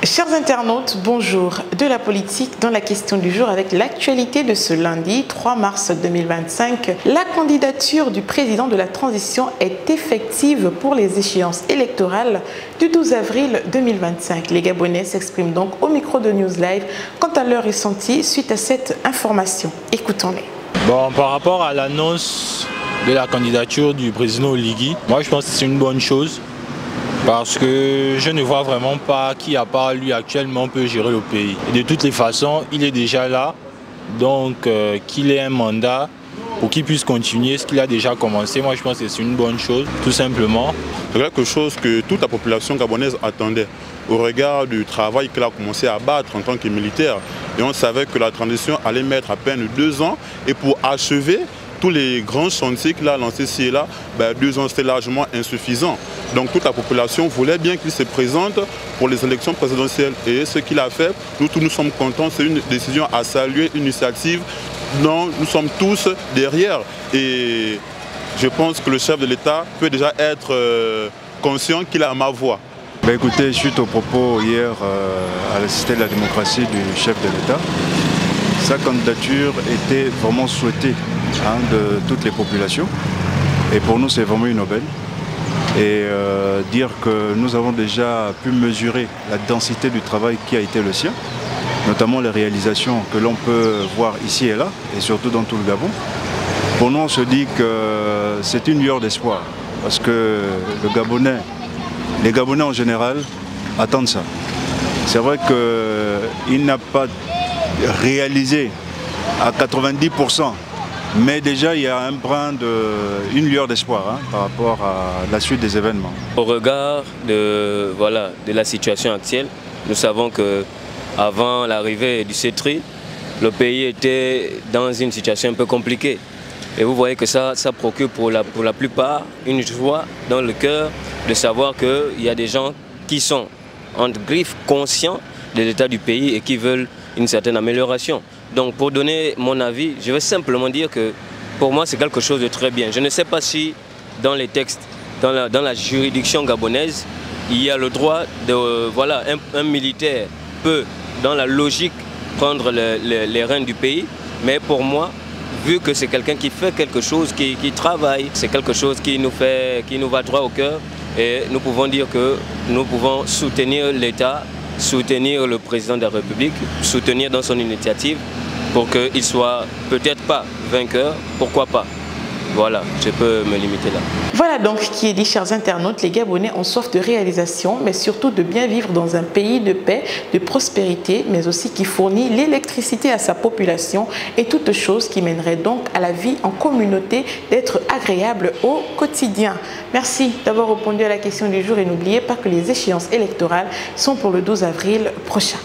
Chers internautes, bonjour. De la politique dans la question du jour avec l'actualité de ce lundi 3 mars 2025. La candidature du président de la transition est effective pour les échéances électorales du 12 avril 2025. Les Gabonais s'expriment donc au micro de News Live quant à leur ressenti suite à cette information. Écoutons-les. Bon, par rapport à l'annonce de la candidature du président Oligui, moi je pense que c'est une bonne chose. Parce que je ne vois vraiment pas qui, à part lui actuellement, peut gérer le pays. Et de toutes les façons, il est déjà là, donc qu'il ait un mandat pour qu'il puisse continuer ce qu'il a déjà commencé. Moi, je pense que c'est une bonne chose, tout simplement. C'est quelque chose que toute la population gabonaise attendait au regard du travail qu'il a commencé à battre en tant que militaire. Et on savait que la transition allait mettre à peine 2 ans. Et pour achever tous les grands chantiers qu'il a lancés ci et là, 2 ans c'était largement insuffisant. Donc toute la population voulait bien qu'il se présente pour les élections présidentielles. Et ce qu'il a fait, nous tous nous sommes contents, c'est une décision à saluer, une initiative dont nous sommes tous derrière. Et je pense que le chef de l'État peut déjà être conscient qu'il a ma voix. Écoutez, suite aux propos hier à la Cité de la démocratie du chef de l'État, sa candidature était vraiment souhaitée de toutes les populations. Et pour nous, c'est vraiment une aubaine. Et dire que nous avons déjà pu mesurer la densité du travail qui a été le sien, notamment les réalisations que l'on peut voir ici et là, et surtout dans tout le Gabon. Pour nous, on se dit que c'est une lueur d'espoir, parce que les Gabonais en général attendent ça. C'est vrai qu'il n'a pas réalisé à 90%, mais déjà, il y a un brin une lueur d'espoir par rapport à la suite des événements. Au regard de la situation actuelle, nous savons qu'avant l'arrivée du CETRI, le pays était dans une situation un peu compliquée. Et vous voyez que ça procure pour la plupart une joie dans le cœur de savoir qu'il y a des gens qui sont, entre griffes, conscients de l'état du pays et qui veulent une certaine amélioration. Donc pour donner mon avis, je vais simplement dire que pour moi c'est quelque chose de très bien. Je ne sais pas si dans les textes, dans la juridiction gabonaise, il y a le droit de, un militaire peut dans la logique prendre les rênes du pays, mais pour moi, vu que c'est quelqu'un qui fait quelque chose, qui travaille, c'est quelque chose qui nous va droit au cœur et nous pouvons dire que nous pouvons soutenir l'État, soutenir le président de la République, soutenir dans son initiative pour qu'il soit peut-être pas vainqueur, pourquoi pas. Voilà, je peux me limiter là. Voilà donc qui est dit, chers internautes, les Gabonais ont soif de réalisation, mais surtout de bien vivre dans un pays de paix, de prospérité, mais aussi qui fournit l'électricité à sa population et toute chose qui mènerait donc à la vie en communauté d'être agréable au quotidien. Merci d'avoir répondu à la question du jour et n'oubliez pas que les échéances électorales sont pour le 12 avril prochain.